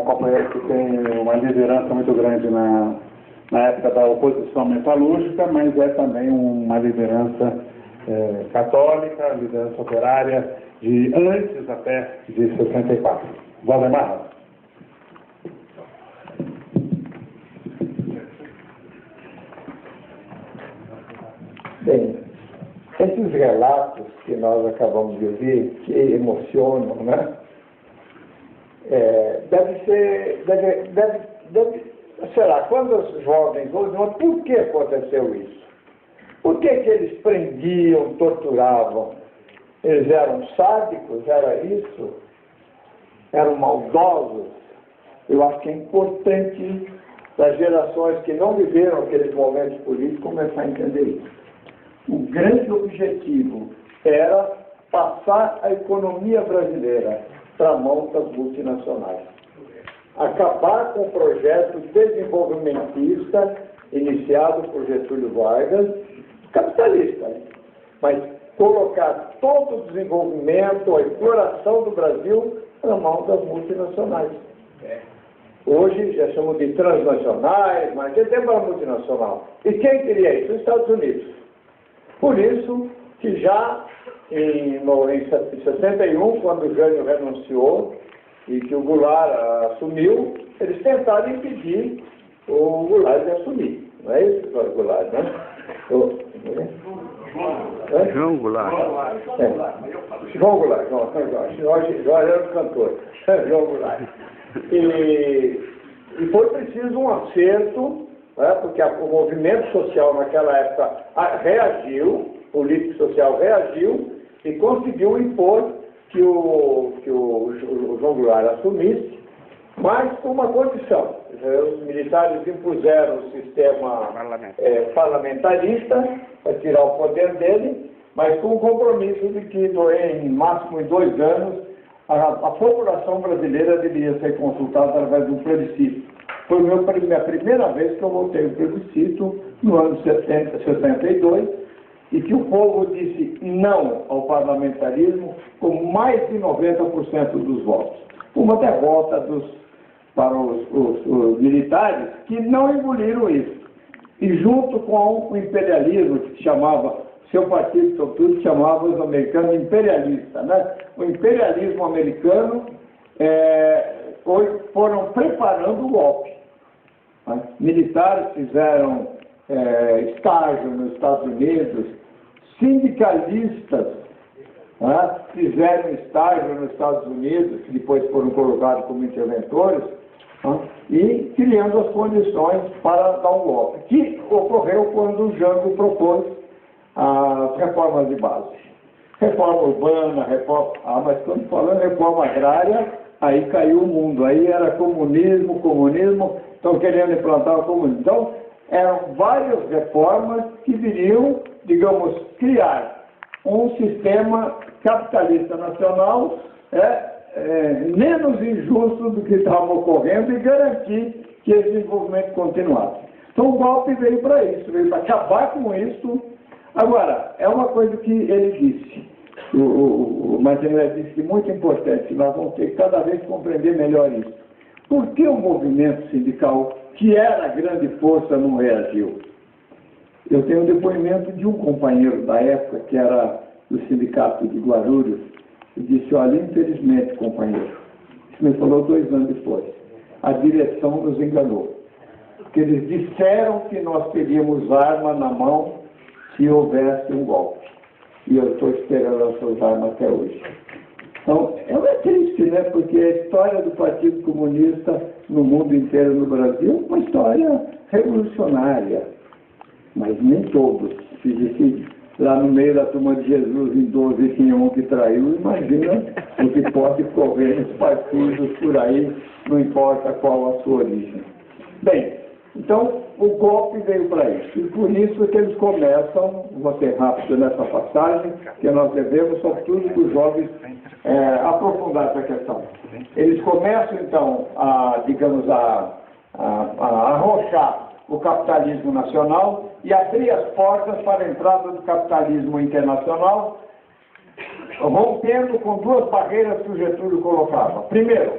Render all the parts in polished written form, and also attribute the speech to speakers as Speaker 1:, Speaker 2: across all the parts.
Speaker 1: um companheiro que tem uma liderança muito grande na época da oposição metalúrgica, mas é também uma liderança católica, liderança operária, de antes até de 64. Valdemar.
Speaker 2: Bem, esses relatos que nós acabamos de ouvir, que emocionam, né? Sei lá, quando os jovens ouvem, por que aconteceu isso? Por que eles prendiam, torturavam? Eles eram sádicos? Era isso? Eram maldosos? Eu acho que é importante para gerações que não viveram aqueles momentos políticos começar a entender isso. O grande objetivo era passar a economia brasileira para a mão das multinacionais. Acabar com o projeto desenvolvimentista iniciado por Getúlio Vargas, capitalista, né? Mas colocar todo o desenvolvimento, a exploração do Brasil na mão das multinacionais. Hoje já chamam de transnacionais, mas é tempo era multinacional. E quem queria isso? Os Estados Unidos. Por isso que já em 61, quando o Jânio renunciou e que o Goulart assumiu, eles tentaram impedir o Goulart de assumir. Não é isso, o Goulart, né?
Speaker 3: João Goulart.
Speaker 2: João Goulart, João era o cantor. João Goulart. E foi preciso um acerto, né, porque o movimento social naquela época reagiu, político social reagiu e conseguiu impor que o João Goulart assumisse, mas com uma condição. Os militares impuseram o sistema parlamentarista para tirar o poder dele, mas com o compromisso de que em máximo em 2 anos a população brasileira deveria ser consultada através de um plebiscito. Foi a primeira vez que eu votei o plebiscito no ano 62 e que o povo disse não ao parlamentarismo com mais de 90% dos votos. Uma derrota para os militares que não engoliram isso. E junto com o imperialismo, que se chamava, seu partido, sobretudo, chamava os americanos imperialistas, né? O imperialismo americano foram preparando o golpe. Né? Militares fizeram estágio nos Estados Unidos, sindicalistas fizeram estágio nos Estados Unidos, que depois foram colocados como interventores, e criando as condições para dar um golpe, que ocorreu quando o Jango propôs as reformas de base. Reforma urbana, mas quando falando reforma agrária, aí caiu o mundo, aí era comunismo, estão querendo implantar o comunismo. Então, eram várias reformas que viriam, digamos, criar um sistema capitalista nacional menos injusto do que estava ocorrendo e garantir que esse desenvolvimento continuasse. Então o golpe veio para isso, veio para acabar com isso. Agora, é uma coisa que ele disse, o Martinelli disse que é muito importante, nós vamos ter que cada vez compreender melhor isso. Por que o movimento sindical, que era a grande força, não reagiu? Eu tenho um depoimento de um companheiro da época, que era do sindicato de Guarulhos, e disse, olha, infelizmente, companheiro, isso me falou 2 anos depois, a direção nos enganou. Porque eles disseram que nós teríamos arma na mão se houvesse um golpe. E eu estou esperando essas armas até hoje. Então, é triste, né? Porque a história do Partido Comunista no mundo inteiro, no Brasil, é uma história revolucionária. Mas nem todos. Se disse, lá no meio da turma de Jesus, em 12, tinha um que traiu, imagina o que pode correr nos partidos por aí, não importa qual a sua origem. Bem, então o golpe veio para isso. E por isso que eles começam, vou ser rápido nessa passagem, que nós devemos, sobretudo, que os jovens aprofundar essa questão. Eles começam, então, digamos, a arrochar o capitalismo nacional e abrir as portas para a entrada do capitalismo internacional, rompendo com 2 barreiras que o Getúlio colocava. Primeiro,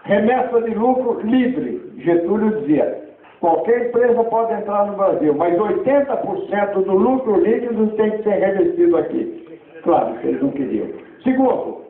Speaker 2: remessa de lucro livre. Getúlio dizia, qualquer empresa pode entrar no Brasil, mas 80% do lucro líquido tem que ser revestido aqui. Claro que eles não queriam. Segundo,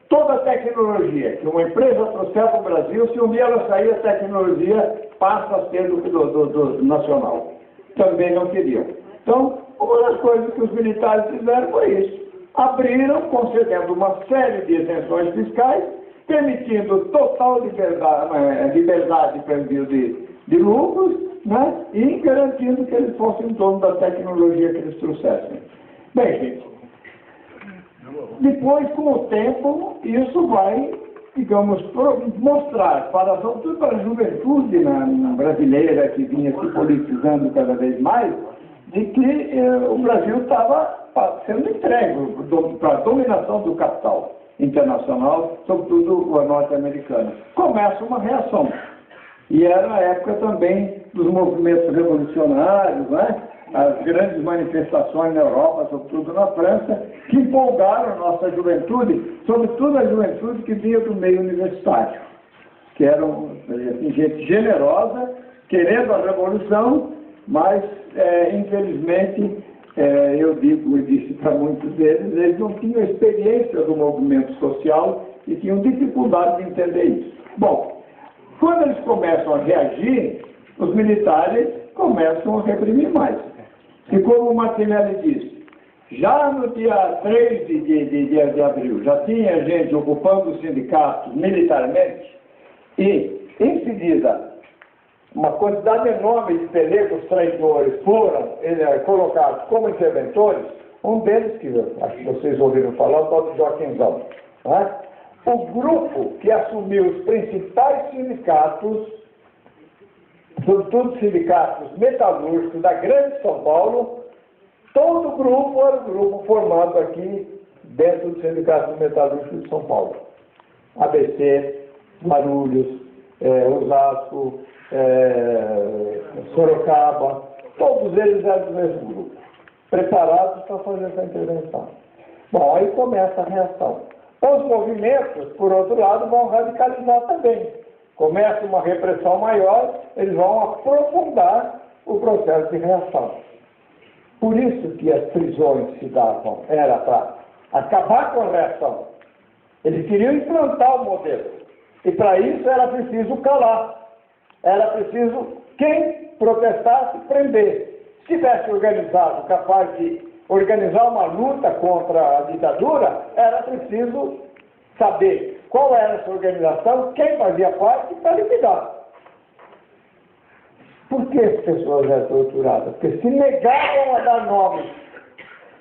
Speaker 2: toda tecnologia que uma empresa trouxer para o Brasil, se um dia ela sair, a tecnologia passa a ser do nacional. Também não queriam. Então, uma das coisas que os militares fizeram foi isso. Abriram, concedendo uma série de isenções fiscais, permitindo total liberdade para envio de lucros, né? E garantindo que eles fossem donos da tecnologia que eles trouxessem. Bem, gente, depois, com o tempo, isso vai, digamos, mostrar, sobretudo para a juventude brasileira que vinha se politizando cada vez mais, de que o Brasil estava sendo entregue para a dominação do capital internacional, sobretudo o norte-americano. Começa uma reação. E era a época também dos movimentos revolucionários, né? As grandes manifestações na Europa, sobretudo na França, que empolgaram a nossa juventude, sobretudo a juventude que vinha do meio universitário, que eram assim, gente generosa, querendo a revolução, mas, infelizmente, eu disse para muitos deles, eles não tinham experiência do movimento social e tinham dificuldade de entender isso. Bom, quando eles começam a reagir, os militares começam a reprimir mais. E como o Martinelli disse, já no dia 3 de abril, já tinha gente ocupando os sindicatos militarmente e, em seguida, uma quantidade enorme de pelegos traidores foram colocados como interventores, um deles, que acho que vocês ouviram falar, o tal de Joaquimzão. Né? O grupo que assumiu os principais sindicatos, sobretudo sindicatos metalúrgicos da Grande São Paulo, todo o grupo era um grupo formado aqui dentro do Sindicato Metalúrgico de São Paulo. ABC, Guarulhos, Osasco, Sorocaba, todos eles eram do mesmo grupo, preparados para fazer essa intervenção. Bom, aí começa a reação. Os movimentos, por outro lado, vão radicalizar também. Começa uma repressão maior, eles vão aprofundar o processo de reação. Por isso que as prisões se davam, era para acabar com a reação. Eles queriam implantar o modelo. E para isso era preciso calar. Era preciso quem protestasse prender. Se tivesse organizado, capaz de organizar uma luta contra a ditadura, era preciso saber qual era essa organização, quem fazia parte para liquidar. Por que as pessoas eram torturadas? Porque se negavam a dar nomes,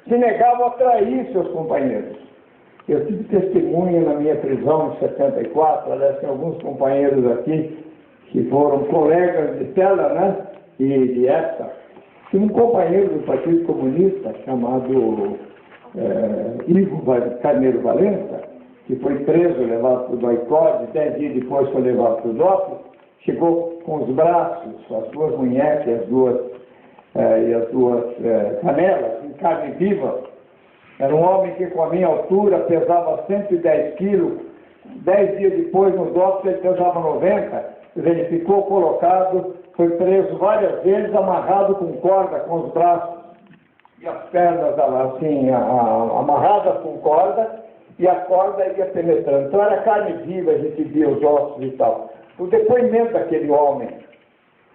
Speaker 2: se negavam a trair seus companheiros. Eu tive testemunha na minha prisão em 74, aliás, tem alguns companheiros aqui que foram colegas de cela, né, e de época. Tinha um companheiro do Partido Comunista chamado Ivo Carneiro Valença, que foi preso, levado para o doicode, 10 dias depois foi levado para o DOP, chegou com os braços, as duas munhecas e as duas canelas, em carne viva. Era um homem que, com a minha altura, pesava 110 quilos. 10 dias depois, no DOP, ele pesava 90. Ele ficou colocado, foi preso várias vezes, amarrado com corda, com os braços e as pernas assim, amarradas com corda, e a corda ia penetrando. Então era carne viva, a gente via os ossos e tal. O depoimento daquele homem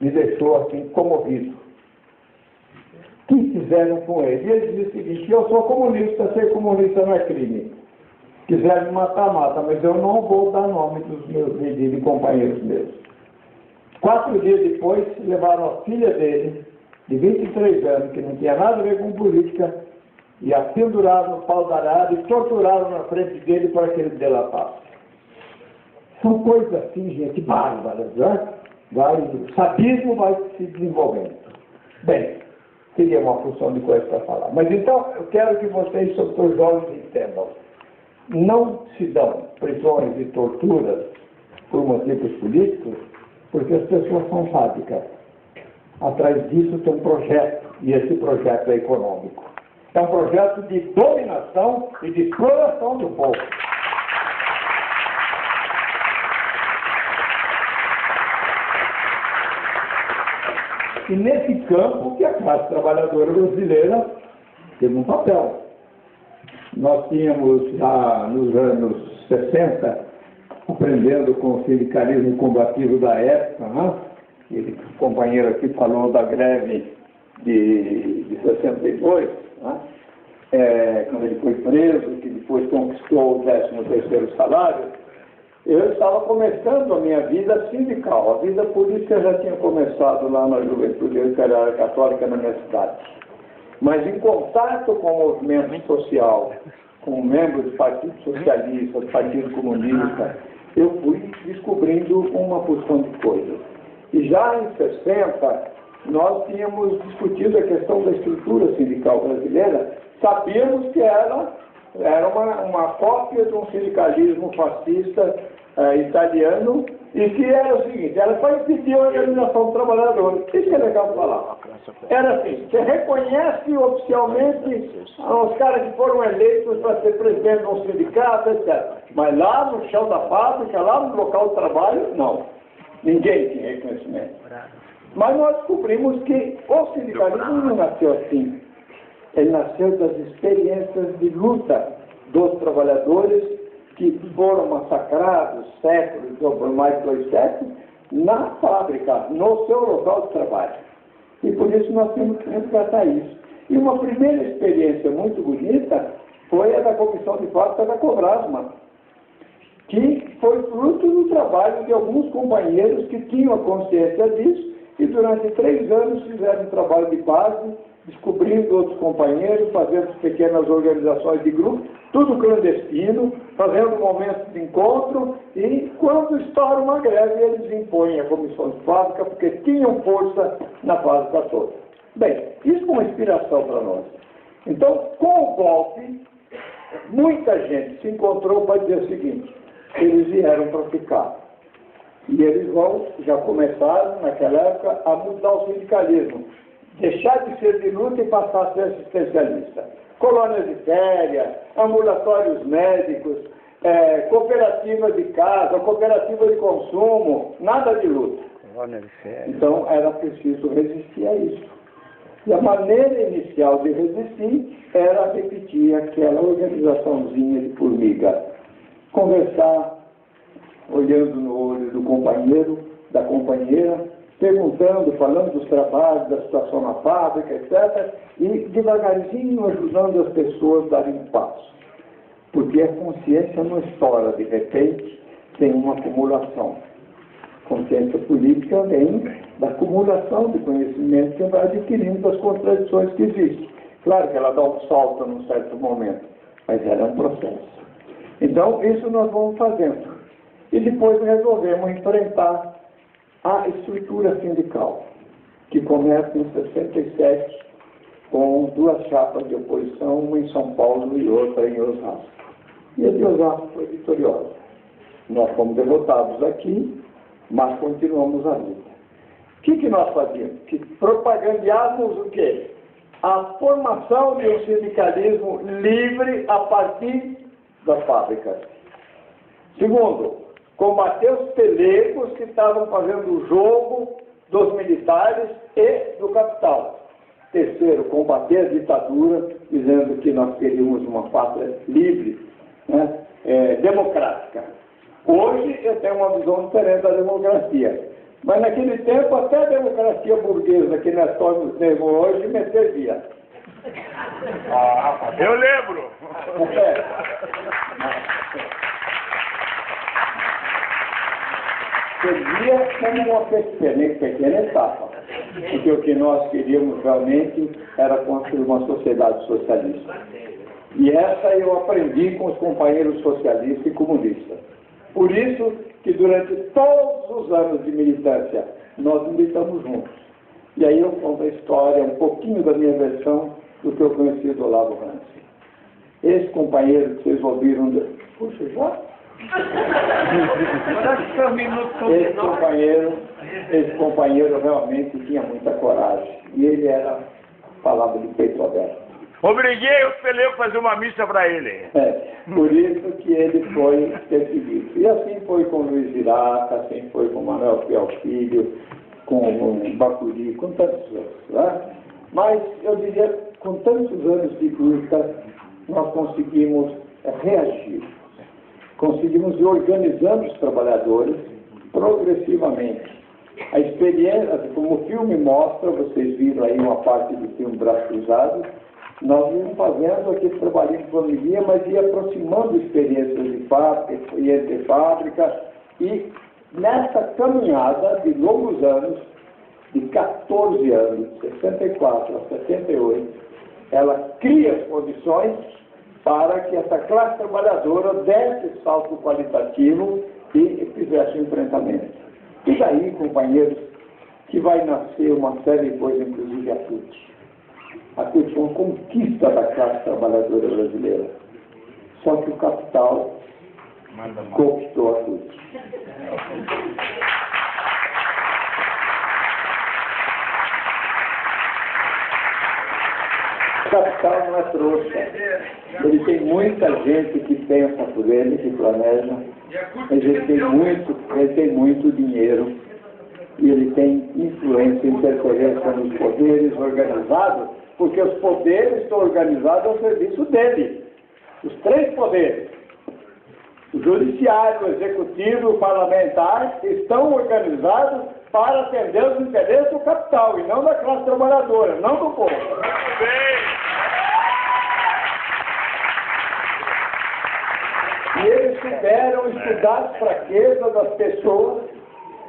Speaker 2: me deixou assim comovido. O que fizeram com ele? E ele disse o seguinte: eu sou comunista, ser comunista não é crime. Quiserem me matar, mata, mas eu não vou dar nome dos meus de companheiros meus. 4 dias depois, levaram a filha dele, de 23 anos, que não tinha nada a ver com política, e a penduraram no pau da arara e torturaram na frente dele para que ele delatasse. São coisas assim, gente, bárbaras, né? O sadismo vai se desenvolvendo. Bem, seria uma função de coisa para falar. Mas então, eu quero que vocês, sobretudo jovens, entendam. Não se dão prisões e torturas por motivos políticos, porque as pessoas são sádicas. Atrás disso tem um projeto, e esse projeto é econômico. É um projeto de dominação e de exploração do povo. E nesse campo que a classe trabalhadora brasileira teve um papel. Nós tínhamos, já nos anos 60, aprendendo com o sindicalismo combativo da época, né? O companheiro aqui falou da greve de 62, né? Quando ele foi preso, que depois conquistou o 13º salário. Eu estava começando a minha vida sindical. A vida política já tinha começado lá na Juventude Literária Católica na minha cidade. Mas em contato com o movimento social, com membros do Partido Socialista, do Partido Comunista, eu fui descobrindo uma porção de coisas. E já em 60, nós tínhamos discutido a questão da estrutura sindical brasileira. Sabíamos que ela era uma cópia de um sindicalismo fascista italiano, e que era o seguinte: ela só impedia a organização do trabalhador. Isso que é legal falar. Era assim: você reconhece oficialmente os caras que foram eleitos para ser presidente de um sindicato, etc. Mas lá no chão da fábrica, lá no local de trabalho, não. Ninguém tinha reconhecimento. Mas nós descobrimos que o sindicalismo não nasceu assim. Ele nasceu das experiências de luta dos trabalhadores que foram massacrados séculos, ou mais de 2 séculos, na fábrica, no seu local de trabalho. E por isso nós temos que resgatar isso. E uma primeira experiência muito bonita foi a da Comissão de Fábrica da Cobrasma, que foi fruto do trabalho de alguns companheiros que tinham a consciência disso e durante 3 anos fizeram um trabalho de base, descobrindo outros companheiros, fazendo pequenas organizações de grupo, tudo clandestino, fazendo momentos de encontro, e quando estoura uma greve, eles impõem a comissão de fábrica, porque tinham força na fábrica toda. Bem, isso é uma inspiração para nós. Então, com o golpe, muita gente se encontrou para dizer o seguinte: eles vieram para ficar. E eles já começaram, naquela época, a mudar o sindicalismo. Deixar de ser de luta e passar a ser assistencialista. Colônias de férias, ambulatórios médicos, cooperativa de casa, cooperativa de consumo, nada de luta. Então era preciso resistir a isso. E a maneira inicial de resistir era repetir aquela organizaçãozinha de formiga. Conversar, olhando no olho do companheiro, da companheira, perguntando, falando dos trabalhos, da situação na fábrica, etc. E devagarzinho ajudando as pessoas a darem um passo. Porque a consciência não estoura de repente, tem uma acumulação. Consciência política vem da acumulação de conhecimento que vai adquirindo das contradições que existem. Claro que ela dá um salto num certo momento, mas ela é um processo. Então, isso nós vamos fazendo. E depois resolvemos enfrentar a estrutura sindical, que começa em 67, com 2 chapas de oposição, uma em São Paulo e outra em Osasco. E a de Osasco foi vitoriosa. Nós fomos derrotados aqui, mas continuamos a luta. O que nós fazíamos? Que propagandeávamos o quê? A formação de um sindicalismo livre a partir das fábricas. Segundo, combater os pelegos que estavam fazendo o jogo dos militares e do capital. Terceiro, combater a ditadura, dizendo que nós queríamos uma pátria livre, né, democrática. Hoje eu tenho uma visão diferente da democracia. Mas naquele tempo até a democracia burguesa que nós temos hoje me servia.
Speaker 3: Eu lembro!
Speaker 2: Servia como uma pequena etapa, porque o que nós queríamos realmente era construir uma sociedade socialista. E essa eu aprendi com os companheiros socialistas e comunistas. Por isso que durante todos os anos de militância, nós militamos juntos. E aí eu conto a história, um pouquinho da minha versão do que eu conheci do Olavo Ranzi. Esse companheiro que vocês ouviram... Puxa, já? Esse companheiro realmente tinha muita coragem. E ele falava de peito aberto.
Speaker 3: Obriguei os pelegos a fazer uma missa para ele.
Speaker 2: Por isso que ele foi perseguido. E assim foi com Luiz Iraca, assim foi com Manuel Fiel Filho, com Bacuri, com tantos outros. Né? Mas eu diria, com tantos anos de luta, nós conseguimos reagir. Conseguimos ir organizando os trabalhadores progressivamente. A experiência, como o filme mostra, vocês viram aí uma parte do filme Braço Cruzado, nós íamos fazendo aquele trabalhinho de formiguinha, mas ia aproximando experiências de fábrica e entre fábricas, e nessa caminhada de longos anos, de 14 anos, de 64 a 78, ela cria as condições para que essa classe trabalhadora desse salto qualitativo e fizesse o enfrentamento. E daí, companheiros, que vai nascer uma série de coisas, inclusive a CUT. A CUT foi uma conquista da classe trabalhadora brasileira. Só que o capital conquistou a CUT. O capital não é trouxa. Ele tem muita gente que pensa por ele, que planeja, mas ele tem muito dinheiro e ele tem influência e interferência nos poderes organizados, porque os poderes estão organizados ao serviço dele. Os três poderes, o judiciário, o executivo e o parlamentar, estão organizados para atender os interesses do capital e não da classe trabalhadora, não do povo. E eles souberam estudar as fraquezas das pessoas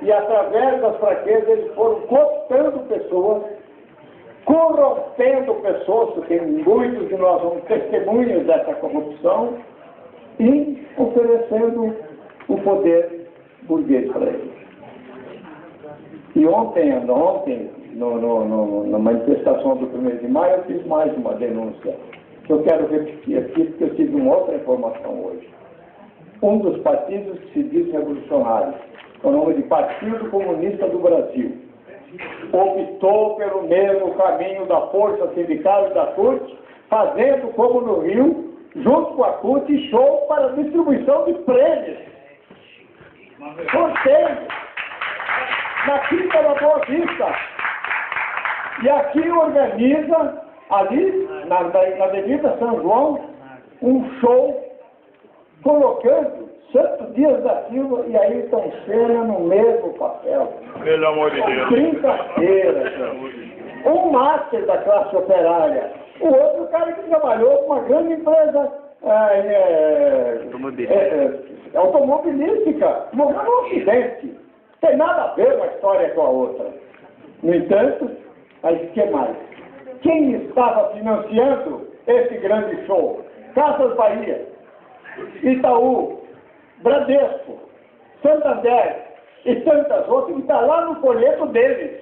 Speaker 2: e, através das fraquezas, eles foram cooptando pessoas, corrompendo pessoas, porque muitos de nós somos testemunhas dessa corrupção, e oferecendo o poder burguês para eles. E ontem, na manifestação do 1º de maio, eu fiz mais uma denúncia, que eu quero repetir aqui, porque eu tive uma outra informação hoje. Um dos partidos que se diz revolucionário, o nome de Partido Comunista do Brasil, optou pelo mesmo caminho da Força Sindical e da CUT, fazendo, como no Rio, junto com a CUT, show para distribuição de prêmios. Sorteio na Quinta da Boa Vista. E aqui organiza, ali, na Avenida São João, um show colocando Santo Dias da Silva e Ayrton Senna no mesmo papel.
Speaker 3: Pelo amor de Deus.
Speaker 2: Brincadeira, gente. Um máster da classe operária. O outro cara que trabalhou com uma grande empresa automobilística. Morreu num acidente. Tem nada a ver uma história com a outra. No entanto, aí que mais? Quem estava financiando esse grande show? Casas Bahia, Itaú, Bradesco, Santander e tantas outras, que está lá no folheto deles,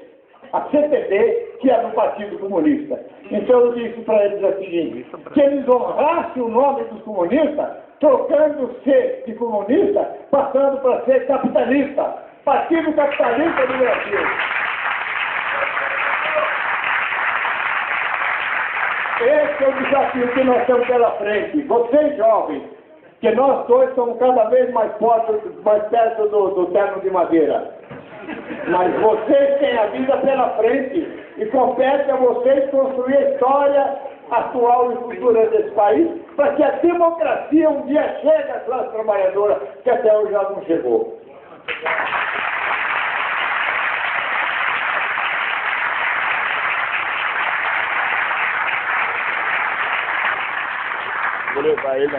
Speaker 2: a CTB, que é do Partido Comunista. Então eu disse para eles o seguinte, que eles honrassem o nome dos comunistas, trocando ser de comunista, passando para ser capitalista. Partido Capitalista do Brasil. Esse é o desafio que nós temos pela frente. Vocês jovens, que nós dois somos cada vez mais perto do terno de madeira. Mas vocês têm a vida pela frente e compete a vocês construir a história atual e futura desse país para que a democracia um dia chegue à classe trabalhadora, que até hoje já não chegou.
Speaker 3: Vou levar ele